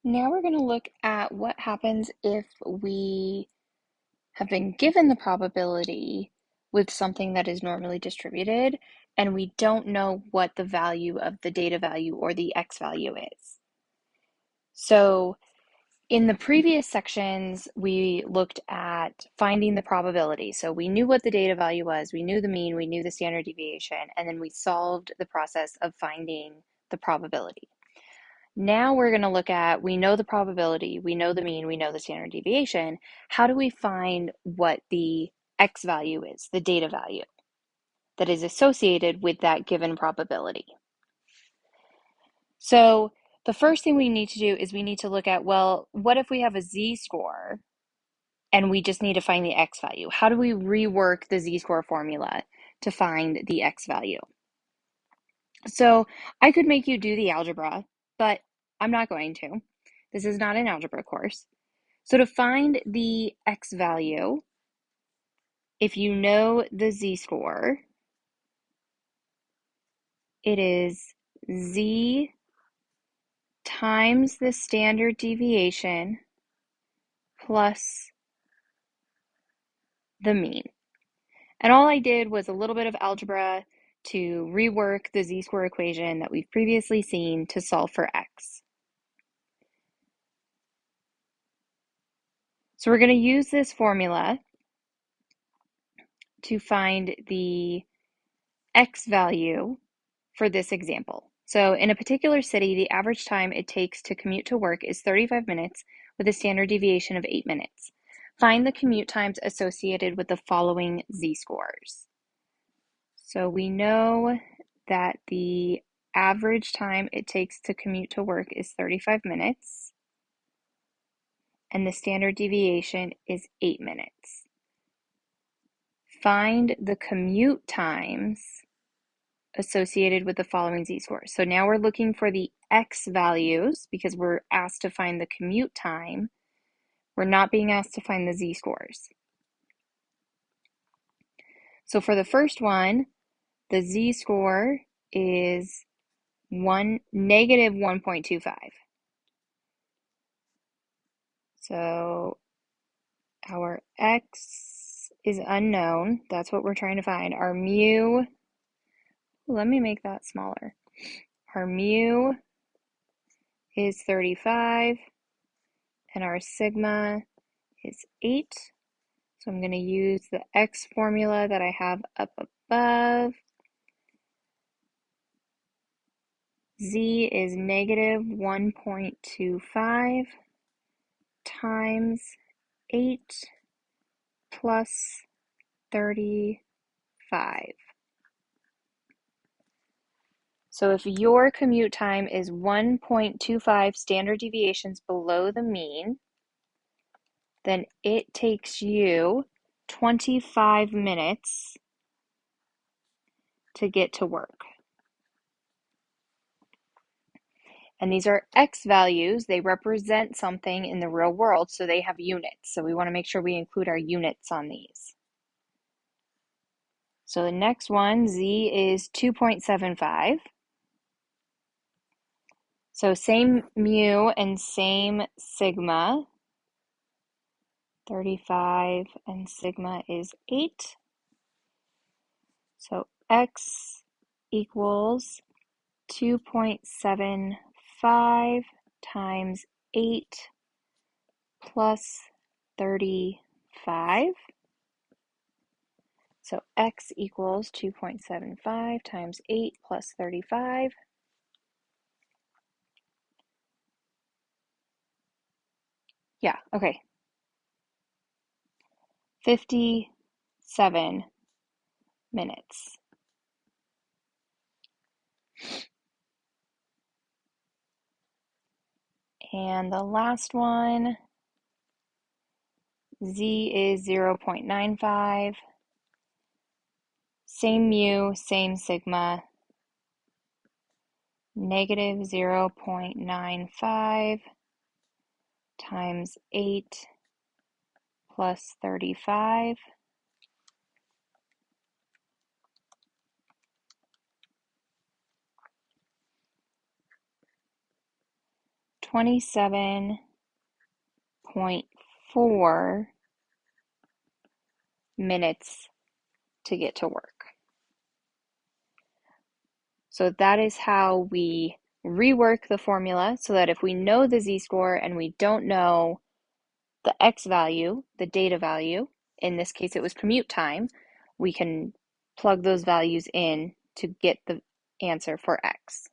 Now we're going to look at what happens if we have been given the probability with something that is normally distributed and we don't know what the value of the data value or the x value is. So in the previous sections, we looked at finding the probability. So we knew what the data value was, we knew the mean, we knew the standard deviation, and then we solved the process of finding the probability. Now we're going to look at, we know the probability, we know the mean, we know the standard deviation. How do we find what the x value is, the data value that is associated with that given probability? So the first thing we need to do is we need to look at, well, what if we have a z-score and we just need to find the x value? How do we rework the z-score formula to find the x value? So I could make you do the algebra, but I'm not going to. This is not an algebra course. So to find the x value, if you know the z-score, it is z times the standard deviation plus the mean. And all I did was a little bit of algebra to rework the z-score equation that we've previously seen to solve for x. So we're going to use this formula to find the x value for this example. So in a particular city, the average time it takes to commute to work is 35 minutes with a standard deviation of 8 minutes. Find the commute times associated with the following z-scores. So we know that the average time it takes to commute to work is 35 minutes, and the standard deviation is 8 minutes. Find the commute times associated with the following z-scores. So now we're looking for the x values because we're asked to find the commute time. We're not being asked to find the z-scores. So for the first one, the z-score is negative 1.25. So our x is unknown. That's what we're trying to find. Our mu, let me make that smaller. Our mu is 35 and our sigma is 8. So I'm going to use the x formula that I have up above. Z is negative 1.25 times 8 plus 35. So if your commute time is 1.25 standard deviations below the mean, then it takes you 25 minutes to get to work. And these are x values. They represent something in the real world, so they have units. So we want to make sure we include our units on these. So the next one, z is 2.75. So same mu and same sigma. 35 and sigma is 8. So x equals 2.75 times 8 plus 35. So x equals 2.75 times 8 plus 35. Yeah, okay. 57 minutes. And the last one, z is 0.95. Same mu, same sigma. Negative 0.95 times 8 plus 35. 27.4 minutes to get to work. So that is how we rework the formula so that if we know the z-score and we don't know the x value, the data value, in this case it was commute time, we can plug those values in to get the answer for x.